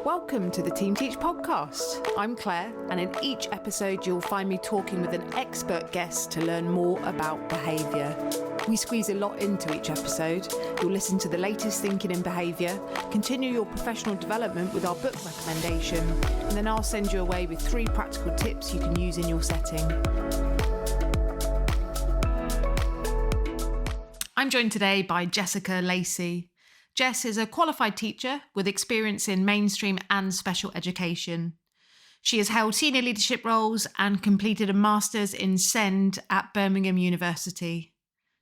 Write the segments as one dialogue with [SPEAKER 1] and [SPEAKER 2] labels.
[SPEAKER 1] Welcome to the Team Teach podcast. I'm Claire, and in each episode you'll find me talking with an expert guest to learn more about behaviour. We squeeze a lot into each episode. You'll listen to the latest thinking in behaviour, continue your professional development with our book recommendation, and then I'll send you away with 3 practical tips you can use in your setting. I'm joined today by Jessica Lacey. Jess is a qualified teacher with experience in mainstream and special education. She has held senior leadership roles and completed a master's in SEND at Birmingham University.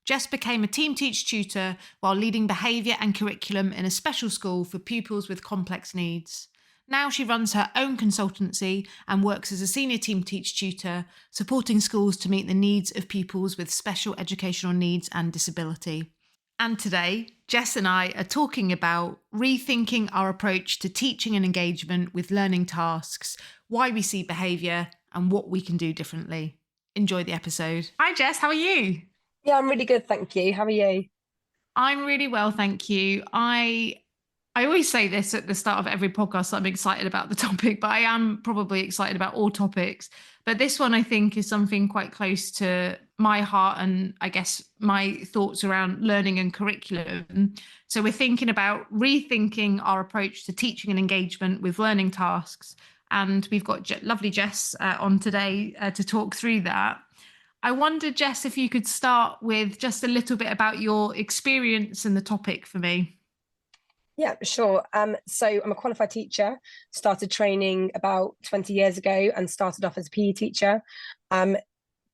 [SPEAKER 1] Jess became a Team Teach tutor while leading behaviour and curriculum in a special school for pupils with complex needs. Now she runs her own consultancy and works as a senior Team Teach tutor, supporting schools to meet the needs of pupils with special educational needs and disability. And today, Jess and I are talking about rethinking our approach to teaching and engagement with learning tasks, why we see behaviour and what we can do differently. Enjoy the episode. Hi Jess, how are you?
[SPEAKER 2] Yeah, I'm really good, thank you. How are you?
[SPEAKER 1] I'm really well, thank you. I always say this at the start of every podcast, that I'm excited about the topic, but I am probably excited about all topics. But this one, I think, is something quite close to my heart and I guess my thoughts around learning and curriculum. So we're thinking about rethinking our approach to teaching and engagement with learning tasks. And we've got lovely Jess on today to talk through that. I wonder, Jess, if you could start with just a little bit about your experience in the topic for me.
[SPEAKER 2] Yeah, sure. So I'm a qualified teacher, started training about 20 years ago and started off as a PE teacher.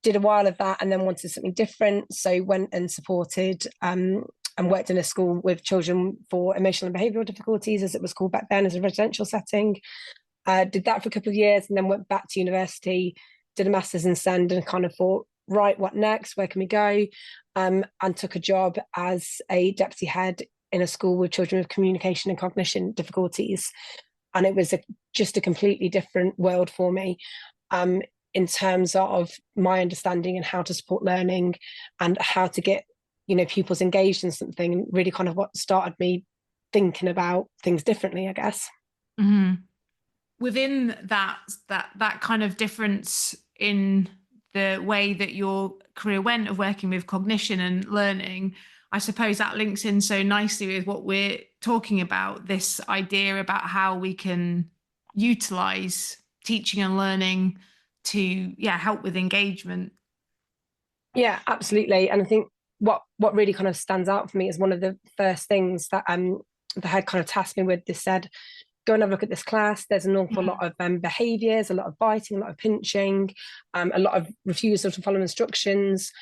[SPEAKER 2] Did a while of that and then wanted something different. So went and supported and worked in a school with children for emotional and behavioural difficulties, as it was called back then, as a residential setting. Did that for a couple of years and then went back to university, did a master's in SEND and kind of thought, right, what next? Where can we go? And took a job as a deputy head in a school with children with communication and cognition difficulties. And it was just a completely different world for me in terms of my understanding and how to support learning and how to get, pupils engaged in something, and really kind of what started me thinking about things differently, I guess.
[SPEAKER 1] Mm-hmm. Within that kind of difference in the way that your career went of working with cognition and learning, I suppose that links in so nicely with what we're talking about, this idea about how we can utilise teaching and learning to help with engagement.
[SPEAKER 2] Yeah, absolutely. And I think what really kind of stands out for me is one of the first things that the head kind of tasked me with. They said, go and have a look at this class. There's an awful lot of behaviours, a lot of biting, a lot of pinching, a lot of refusal to follow instructions.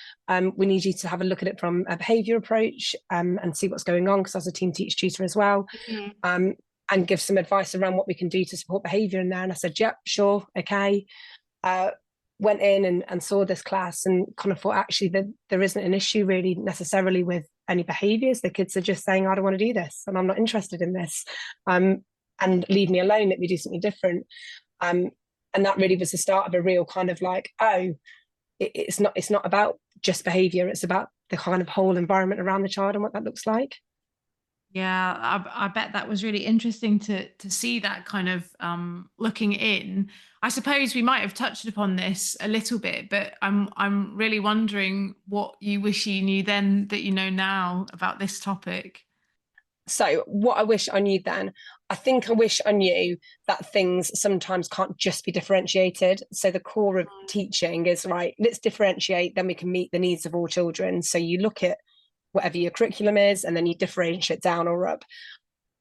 [SPEAKER 2] We need you to have a look at it from a behaviour approach and see what's going on, because I was a Team Teach tutor as well, and give some advice around what we can do to support behaviour in there. And I said, yep, sure, okay. Went in and saw this class and kind of thought, actually, that there isn't an issue really necessarily with any behaviours. The kids are just saying, I don't want to do this and I'm not interested in this. And leave me alone, let me do something different. And that really was the start of a real kind of like, it's not about just behaviour, it's about the kind of whole environment around the child and what that looks like.
[SPEAKER 1] Yeah, I bet that was really interesting to see that kind of looking in. I suppose we might have touched upon this a little bit, but I'm really wondering what you wish you knew then that you know now about this topic.
[SPEAKER 2] So what I wish I knew then, I think I wish I knew that things sometimes can't just be differentiated. So the core of teaching is, right, let's differentiate, then we can meet the needs of all children. So you look at whatever your curriculum is and then you differentiate down or up.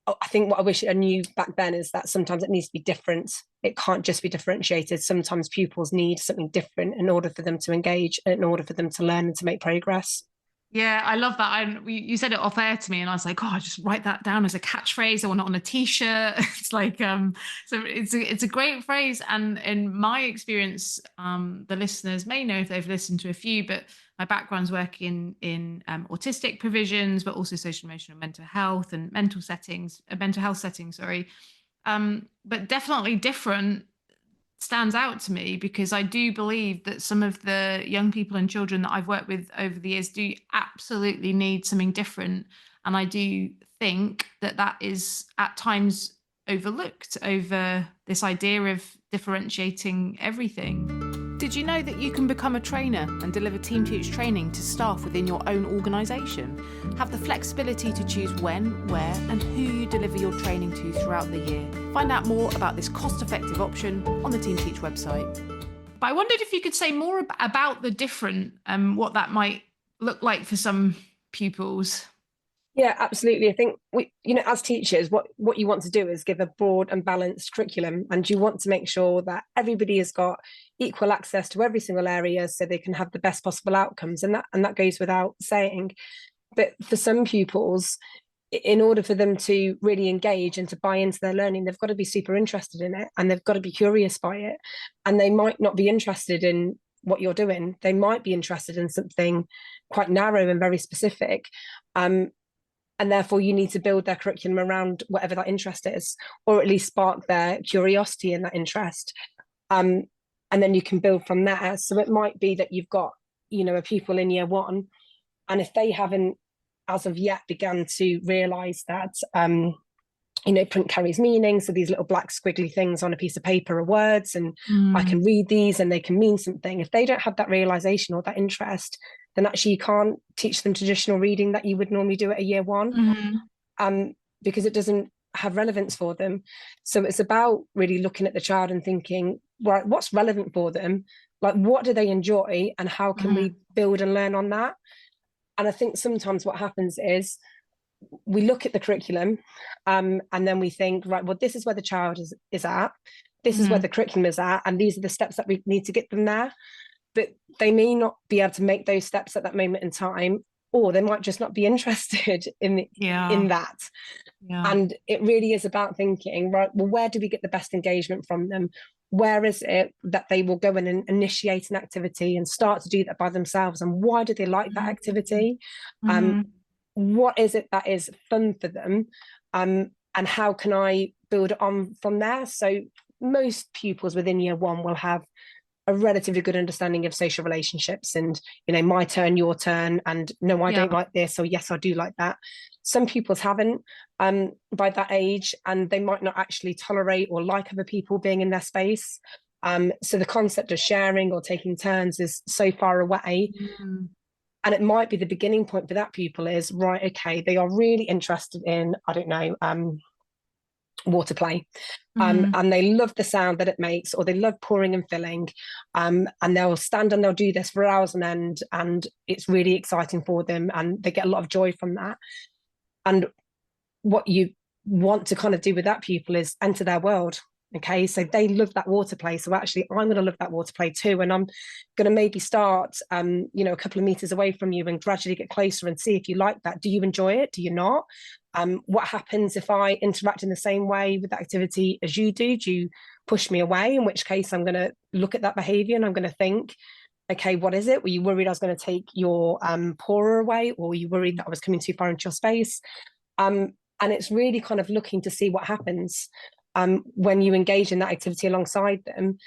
[SPEAKER 2] I think what I wish I knew back then is that sometimes it needs to be different. It can't just be differentiated. Sometimes pupils need something different in order for them to engage, and in order for them to learn and to make progress.
[SPEAKER 1] Yeah, I love that. You said it off air to me and I was like, oh, I just write that down as a catchphrase. I want it on a t-shirt. It's like, so it's a great phrase. And in my experience, the listeners may know if they've listened to a few, but my background's working in autistic provisions, but also social, emotional, mental health and mental health settings, sorry. But definitely different stands out to me, because I do believe that some of the young people and children that I've worked with over the years do absolutely need something different. And I do think that is at times overlooked over this idea of differentiating everything. Did you know that you can become a trainer and deliver Team Teach training to staff within your own organisation? Have the flexibility to choose when, where and who you deliver your training to throughout the year. Find out more about this cost-effective option on the Team Teach website. But I wondered if you could say more about the different, what that might look like for some pupils.
[SPEAKER 2] Yeah, absolutely. I think as teachers, what you want to do is give a broad and balanced curriculum, and you want to make sure that everybody has got equal access to every single area so they can have the best possible outcomes. And that goes without saying. But for some pupils, in order for them to really engage and to buy into their learning, they've got to be super interested in it, and they've got to be curious by it. And they might not be interested in what you're doing. They might be interested in something quite narrow and very specific. And therefore you need to build their curriculum around whatever that interest is, or at least spark their curiosity in that interest. And then you can build from there. So it might be that you've got, a pupil in year one, and if they haven't as of yet begun to realise that, print carries meaning. So these little black squiggly things on a piece of paper are words, and I can read these and they can mean something. If they don't have that realisation or that interest, then actually you can't teach them traditional reading that you would normally do at a year one, because it doesn't have relevance for them. So it's about really looking at the child and thinking, right, what's relevant for them? Like, what do they enjoy, and how can we build and learn on that? And I think sometimes what happens is we look at the curriculum, and then we think, right, well, this is where the child is at. This is where the curriculum is at, and these are the steps that we need to get them there. But they may not be able to make those steps at that moment in time, or they might just not be interested in that. Yeah. And it really is about thinking, right, well, where do we get the best engagement from them? Where is it that they will go in and initiate an activity and start to do that by themselves? And why do they like that activity? What is it that is fun for them? And how can I build it on from there? So most pupils within year one will have a relatively good understanding of social relationships, and my turn, your turn, and no, I don't like this, or yes, I do like that. Some pupils haven't by that age, and they might not actually tolerate or like other people being in their space. So the concept of sharing or taking turns is so far away. And it might be the beginning point for that pupil is, right, okay, they are really interested in, I don't know, water play, and they love the sound that it makes, or they love pouring and filling, and they'll stand and they'll do this for hours on end, and it's really exciting for them, and they get a lot of joy from that. And what you want to kind of do with that pupil is enter their world. Okay, so they love that water play, so actually I'm going to love that water play too, and I'm going to maybe start a couple of meters away from you and gradually get closer and see if you like that. Do you enjoy it? Do you not? What happens if I interact in the same way with that activity as you do? Do you push me away? In which case I'm going to look at that behaviour and I'm going to think, okay, what is it? Were you worried I was going to take your pourer away, or were you worried that I was coming too far into your space? And it's really kind of looking to see what happens when you engage in that activity alongside them,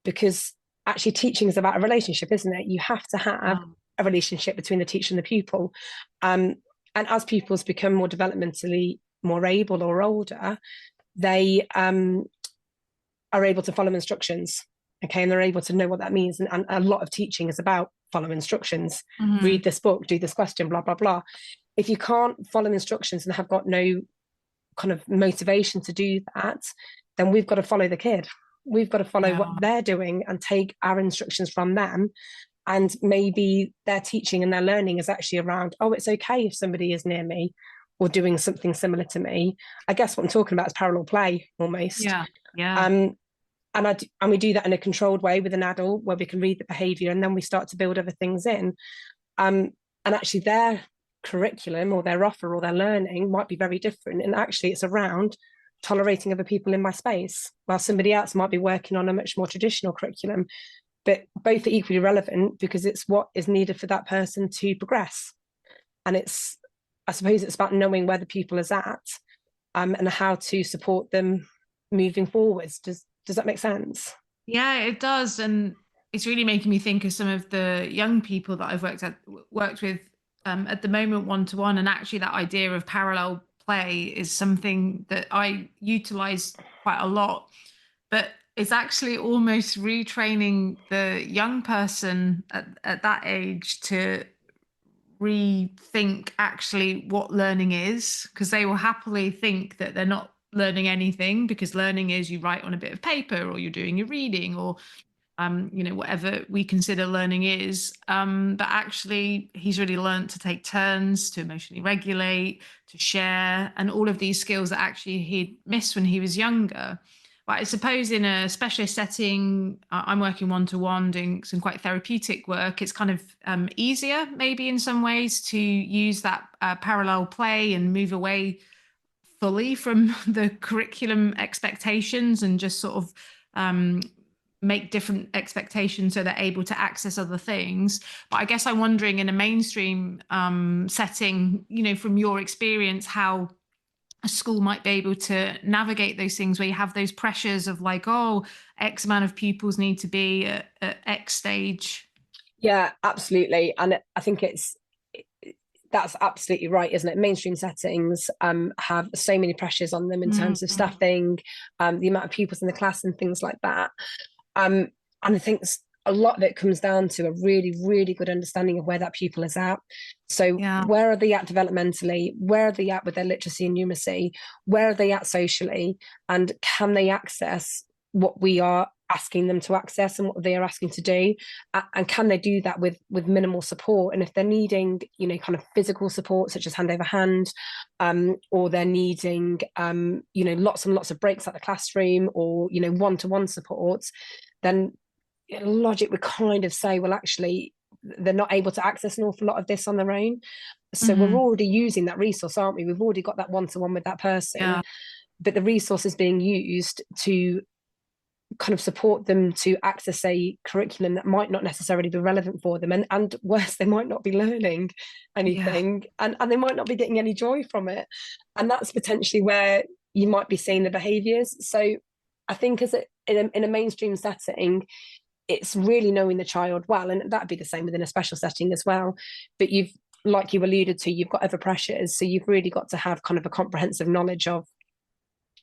[SPEAKER 2] because actually teaching is about a relationship, isn't it? You have to have a relationship between the teacher and the pupil. And as pupils become more developmentally more able or older, they are able to follow instructions, okay? And they're able to know what that means. And a lot of teaching is about follow instructions. Read this book, do this question, blah, blah, blah. If you can't follow instructions and have got no kind of motivation to do that, then we've got to follow the kid. We've got to follow what they're doing and take our instructions from them. And maybe their teaching and their learning is actually around, oh, it's okay if somebody is near me or doing something similar to me. I guess what I'm talking about is parallel play almost. And we do that in a controlled way with an adult, where we can read the behaviour and then we start to build other things in. And actually their curriculum or their offer or their learning might be very different. And actually it's around tolerating other people in my space, while somebody else might be working on a much more traditional curriculum. But both are equally relevant because it's what is needed for that person to progress. And I suppose it's about knowing where the pupil is at, and how to support them moving forwards. Does that make sense?
[SPEAKER 1] Yeah, it does. And it's really making me think of some of the young people that I've worked with at the moment, one-to-one, and actually that idea of parallel play is something that I utilize quite a lot, but it's actually almost retraining the young person at that age to rethink actually what learning is, because they will happily think that they're not learning anything, because learning is you write on a bit of paper or you're doing your reading or whatever we consider learning is. But actually, he's really learned to take turns, to emotionally regulate, to share, and all of these skills that actually he'd missed when he was younger. But I suppose in a specialist setting, I'm working one to one, doing some quite therapeutic work. It's kind of easier, maybe in some ways, to use that parallel play and move away fully from the curriculum expectations and just sort of um, make different expectations so they're able to access other things. But I guess I'm wondering, in a mainstream setting, from your experience, how a school might be able to navigate those things where you have those pressures of like, oh, X amount of pupils need to be at X stage.
[SPEAKER 2] Yeah, absolutely. And I think that's absolutely right, isn't it? Mainstream settings have so many pressures on them in terms of staffing, the amount of pupils in the class and things like that. And I think a lot of it comes down to a really, really good understanding of where that pupil is at. So where are they at developmentally? Where are they at with their literacy and numeracy? Where are they at socially? And can they access what we are asking them to access and what they are asking to do? And can they do that with minimal support? And if they're needing, kind of physical support, such as hand over hand, or they're needing, lots and lots of breaks at the classroom, or, one-to-one support, then logic would kind of say, well, actually, they're not able to access an awful lot of this on their own. So we're already using that resource, aren't we? We've already got that one-to-one with that person, but the resource is being used to kind of support them to access a curriculum that might not necessarily be relevant for them, and worse, they might not be learning anything, and they might not be getting any joy from it. And that's potentially where you might be seeing the behaviours. So I think in a mainstream setting, it's really knowing the child well, and that'd be the same within a special setting as well. But like you alluded to, you've got other pressures, so you've really got to have kind of a comprehensive knowledge of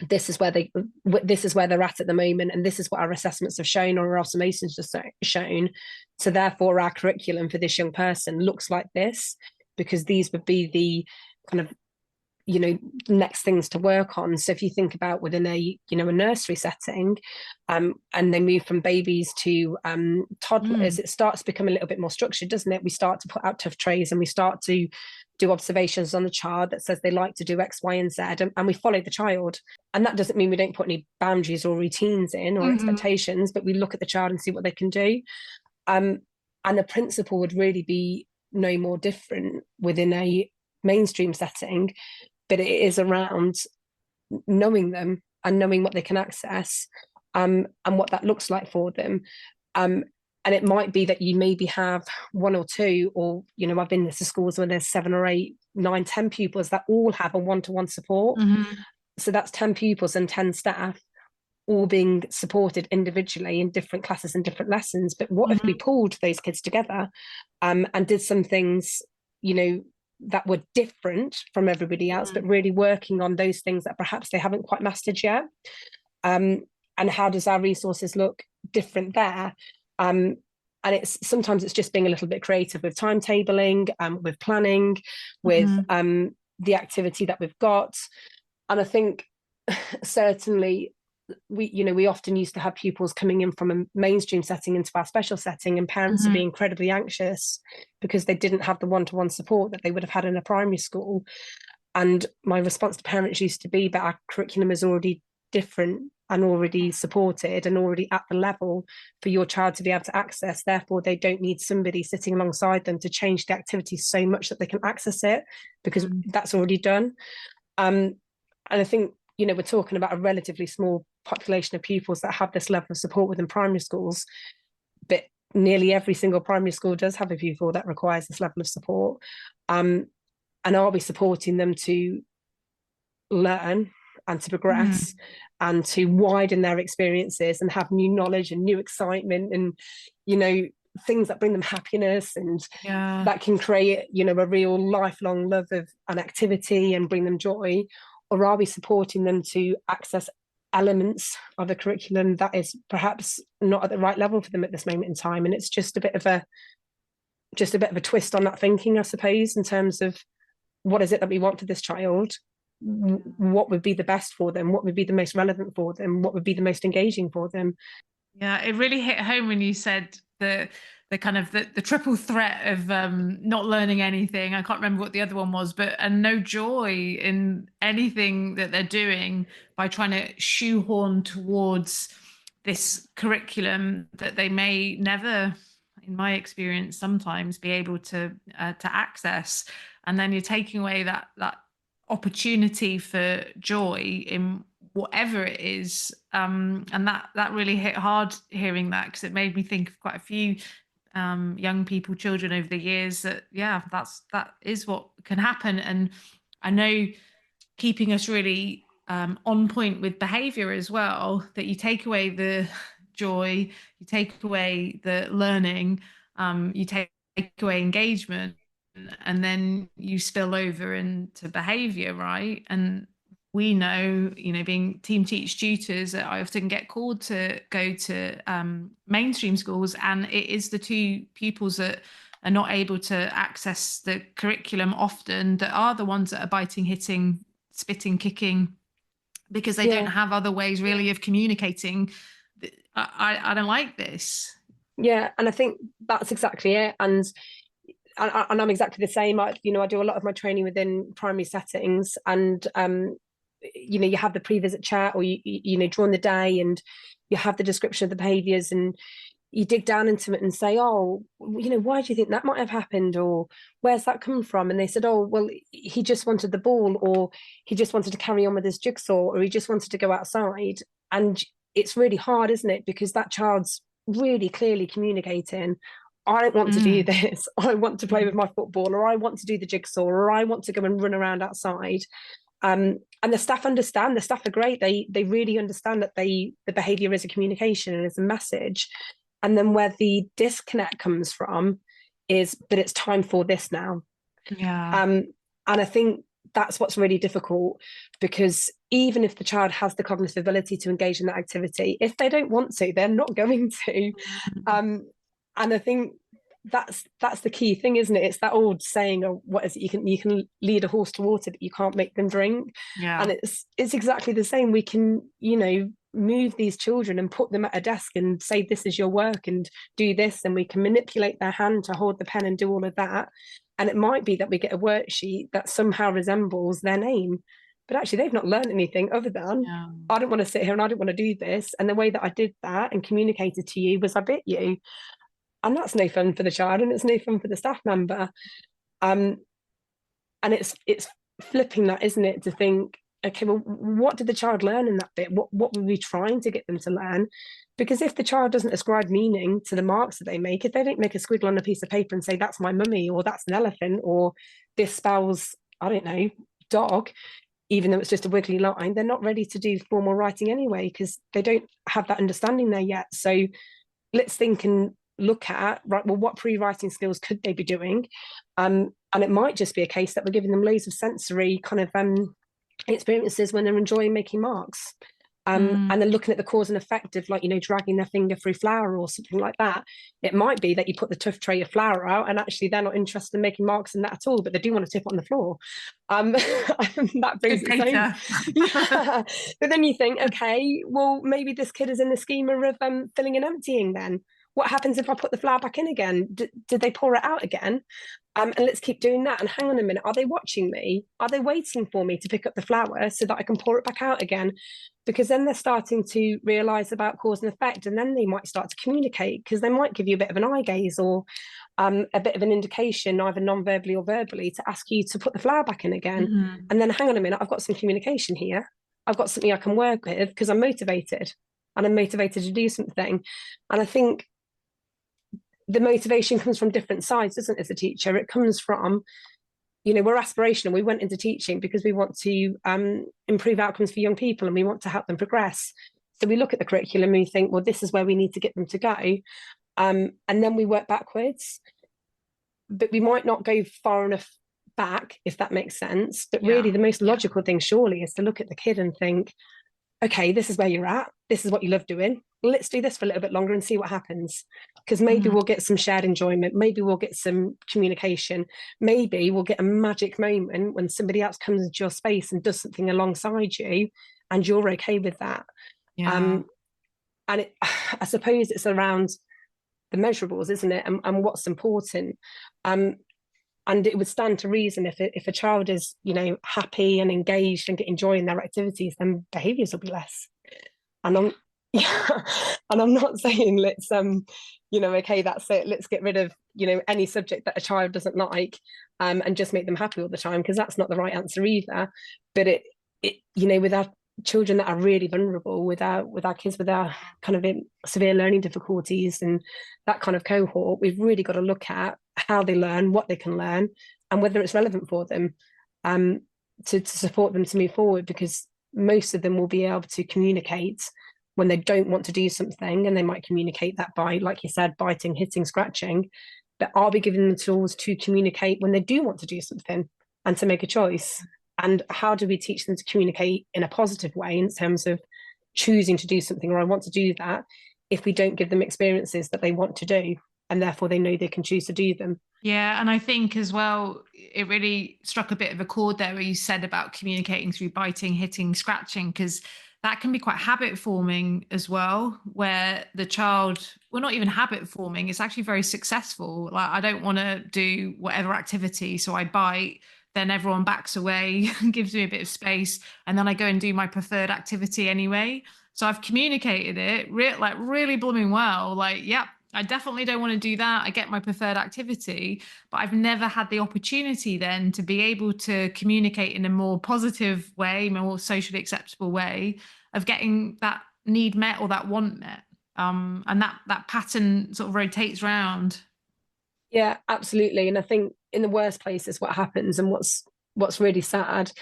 [SPEAKER 2] this is where they're at the moment, and this is what our assessments have shown, or our observations have shown. So therefore our curriculum for this young person looks like this, because these would be the kind of next things to work on. So if you think about within a nursery setting, and they move from babies to toddlers, it starts to become a little bit more structured, doesn't it? We start to put out tough trays, and we start to do observations on the child that says they like to do X, Y, and Z, and we follow the child. And that doesn't mean we don't put any boundaries or routines in, or expectations, but we look at the child and see what they can do. And the principle would really be no more different within a mainstream setting, but it is around knowing them and knowing what they can access, and what that looks like for them. And it might be that you maybe have one or two, or, I've been to schools where there's 7 or 8, 9, 10 pupils that all have a one-to-one support. So that's 10 pupils and 10 staff all being supported individually in different classes and different lessons. But what if we pulled those kids together and did some things, that were different from everybody else, but really working on those things that perhaps they haven't quite mastered yet? And how does our resources look different there? And sometimes it's just being a little bit creative with timetabling, with planning, with the activity that we've got. And I think certainly we often used to have pupils coming in from a mainstream setting into our special setting, and parents would be incredibly anxious because they didn't have the one-to-one support that they would have had in a primary school. And my response to parents used to be, but our curriculum is already different and already supported and already at the level for your child to be able to access. Therefore, they don't need somebody sitting alongside them to change the activity so much that they can access it, because that's already done. And I think, we're talking about a relatively small population of pupils that have this level of support within primary schools, but nearly every single primary school does have a pupil that requires this level of support. And are we supporting them to learn and to progress and to widen their experiences and have new knowledge and new excitement and, things that bring them happiness and
[SPEAKER 1] Yeah.
[SPEAKER 2] that can create, you know, a real lifelong love of an activity and bring them joy? Or are we supporting them to access elements of a curriculum that is perhaps not at the right level for them at this moment in time? And it's just a bit of a twist on that thinking, I suppose, in terms of what is it that we want for this child? What would be the best for them? What would be the most relevant for them? What would be the most engaging for them?
[SPEAKER 1] Yeah, it really hit home when you said the kind of the triple threat of not learning anything. I can't remember what the other one was, but and no joy in anything that they're doing by trying to shoehorn towards this curriculum that they may never, in my experience, sometimes be able to access. And then you're taking away that opportunity for joy in whatever it is, and that really hit hard hearing that, because it made me think of quite a few young people, children over the years, that that is what can happen. And I know, keeping us really on point with behavior as well, that you take away the joy, you take away the learning, you take away engagement, and then you spill over into behavior, right? And we know, being team teach tutors, that I often get called to go to mainstream schools, and it is the two pupils that are not able to access the curriculum often that are the ones that are biting, hitting, spitting, kicking, because they don't have other ways really of communicating. I don't like this.
[SPEAKER 2] Yeah, and I think that's exactly it. And I'm exactly the same. I do a lot of my training within primary settings, and you have the pre-visit chat, or you draw on the day, and you have the description of the behaviours, and you dig down into it and say, oh, why do you think that might have happened, or where's that come from? And they said, oh, well, he just wanted the ball, or he just wanted to carry on with his jigsaw, or he just wanted to go outside. And it's really hard, isn't it? Because that child's really clearly communicating, I don't want to do this. I want to play with my football, or I want to do the jigsaw, or I want to go and run around outside. And the staff understand. The staff are great. They really understand that the behaviour is a communication and is a message. And then where the disconnect comes from is that it's time for this now.
[SPEAKER 1] Yeah.
[SPEAKER 2] And I think that's what's really difficult, because even if the child has the cognitive ability to engage in that activity, if they don't want to, they're not going to. And I think that's the key thing, isn't it? It's that old saying, or what is it? You can lead a horse to water, but you can't make them drink.
[SPEAKER 1] Yeah.
[SPEAKER 2] And it's exactly the same. We can, move these children and put them at a desk and say, this is your work, and do this, and we can manipulate their hand to hold the pen and do all of that. And it might be that we get a worksheet that somehow resembles their name, but actually they've not learned anything other than, I don't want to sit here and I don't want to do this, and the way that I did that and communicated to you was I bit you. And that's no fun for the child, and it's no fun for the staff member. And it's flipping that, isn't it, to think, okay, well, what did the child learn in that bit? What were we trying to get them to learn? Because if the child doesn't ascribe meaning to the marks that they make, if they don't make a squiggle on a piece of paper and say, that's my mummy, or that's an elephant, or this spells, I don't know, dog, even though it's just a wiggly line, they're not ready to do formal writing anyway, because they don't have that understanding there yet. So let's think and look at, right, well, what pre-writing skills could they be doing? And it might just be a case that we're giving them loads of sensory kind of experiences when they're enjoying making marks. And then looking at the cause and effect of, like, dragging their finger through flour or something like that. It might be that you put the tough tray of flour out, and actually they're not interested in making marks in that at all, but they do want to tip it on the floor. That brings its own. Yeah. But then you think, okay, well, maybe this kid is in the schema of filling and emptying then. What happens if I put the flour back in again? Did they pour it out again? And let's keep doing that. And hang on a minute, are they watching me? Are they waiting for me to pick up the flour so that I can pour it back out again? Because then they're starting to realise about cause and effect, and then they might start to communicate, because they might give you a bit of an eye gaze, or a bit of an indication, either non-verbally or verbally, to ask you to put the flour back in again. And then hang on a minute, I've got some communication here. I've got something I can work with, because I'm motivated, and I'm motivated to do something. And I think the motivation comes from different sides, doesn't it, as a teacher? It comes from, we're aspirational. We went into teaching because we want to improve outcomes for young people, and we want to help them progress. So we look at the curriculum and we think, well, this is where we need to get them to go. And then we work backwards, but we might not go far enough back, if that makes sense. But really the most logical thing surely is to look at the kid and think, okay, this is where you're at, this is what you love doing, let's do this for a little bit longer and see what happens, because maybe we'll get some shared enjoyment, maybe we'll get some communication, maybe we'll get a magic moment when somebody else comes into your space and does something alongside you and you're okay with that. And I suppose it's around the measurables, isn't it, and what's important. And it would stand to reason if a child is, you know, happy and engaged and get joy in their activities, then behaviours will be less. And I'm not saying let's you know, okay, that's it, let's get rid of, you know, any subject that a child doesn't like, and just make them happy all the time, because that's not the right answer either. But it you know, with our children that are really vulnerable, with our kids with our kind of severe learning difficulties and that kind of cohort, we've really got to look at how they learn, what they can learn, and whether it's relevant for them, to support them to move forward, because most of them will be able to communicate when they don't want to do something, and they might communicate that by, like you said, biting, hitting, scratching. But are we giving them the tools to communicate when they do want to do something and to make a choice? And how do we teach them to communicate in a positive way in terms of choosing to do something, or I want to do that, if we don't give them experiences that they want to do, and therefore they know they can choose to do them?
[SPEAKER 1] Yeah, and I think as well, it really struck a bit of a chord there where you said about communicating through biting, hitting, scratching, because that can be quite habit forming as well, where the child, well, not even habit forming, it's actually very successful. Like, I don't want to do whatever activity, so I bite, then everyone backs away and gives me a bit of space, and then I go and do my preferred activity anyway. So I've communicated it like really blooming well, like, yep, I definitely don't want to do that. I get my preferred activity, but I've never had the opportunity then to be able to communicate in a more positive way, more socially acceptable way of getting that need met or that want met. And that pattern sort of rotates round.
[SPEAKER 2] Yeah, absolutely. And I think in the worst places, what happens, and what's really sad,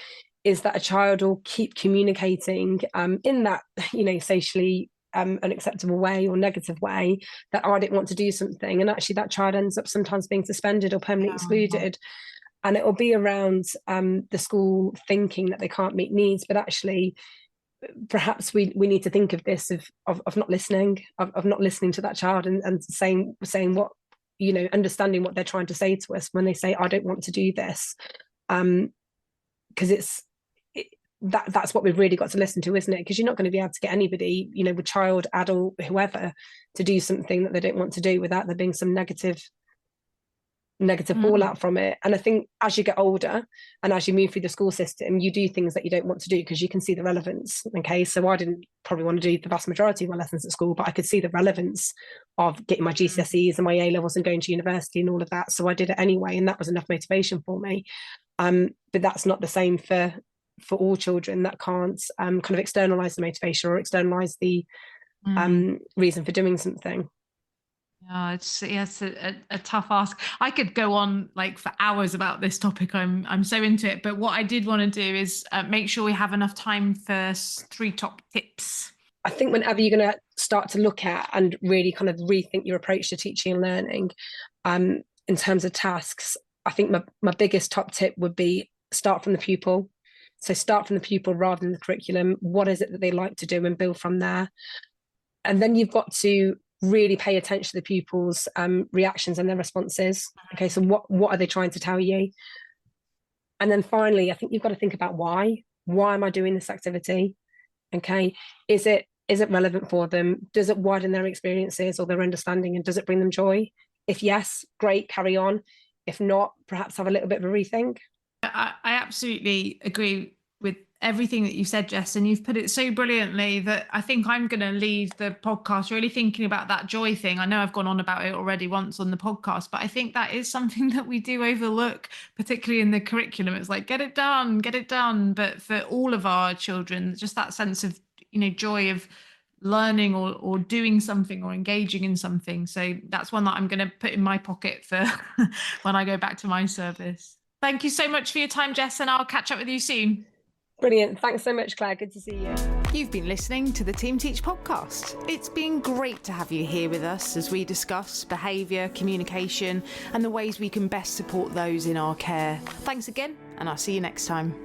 [SPEAKER 2] is that a child will keep communicating in that, you know, socially unacceptable way or negative way, that I didn't want to do something, and actually that child ends up sometimes being suspended or permanently excluded. And it will be around the school thinking that they can't meet needs, but actually perhaps we need to think of this of not listening, of not listening to that child, and saying what, you know, understanding what they're trying to say to us when they say, I don't want to do this, because that's what we've really got to listen to, isn't it? Because you're not going to be able to get anybody, you know, with child, adult, whoever, to do something that they don't want to do without there being some negative fallout from it. And I think as you get older and as you move through the school system, you do things that you don't want to do because you can see the relevance. Okay, so I didn't probably want to do the vast majority of my lessons at school, but I could see the relevance of getting my GCSEs and my A levels and going to university and all of that, so I did it anyway, and that was enough motivation for me. But that's not the same for all children that can't kind of externalize the motivation or externalize the reason for doing something.
[SPEAKER 1] It's a tough ask. I could go on like for hours about this topic. I'm so into it. But what I did want to do is make sure we have enough time for 3 top tips.
[SPEAKER 2] I think whenever you're going to start to look at and really kind of rethink your approach to teaching and learning, in terms of tasks, I think my biggest top tip would be start from the pupil. So start from the pupil rather than the curriculum. What is it that they like to do, and build from there. And then you've got to really pay attention to the pupils' reactions and their responses. Okay, so what are they trying to tell you? And then finally, I think you've got to think about why. Why am I doing this activity? Okay, is it relevant for them? Does it widen their experiences or their understanding, and does it bring them joy? If yes, great, carry on. If not, perhaps have a little bit of a rethink.
[SPEAKER 1] I absolutely agree with everything that you said, Jess, and you've put it so brilliantly that I think I'm going to leave the podcast really thinking about that joy thing. I know I've gone on about it already once on the podcast, but I think that is something that we do overlook, particularly in the curriculum. It's like, get it done. But for all of our children, just that sense of, you know, joy of learning or doing something or engaging in something. So that's one that I'm going to put in my pocket for when I go back to my service. Thank you so much for your time, Jess, and I'll catch up with you soon.
[SPEAKER 2] Brilliant. Thanks so much, Claire. Good to see you.
[SPEAKER 1] You've been listening to the Team Teach podcast. It's been great to have you here with us as we discuss behaviour, communication, and the ways we can best support those in our care. Thanks again, and I'll see you next time.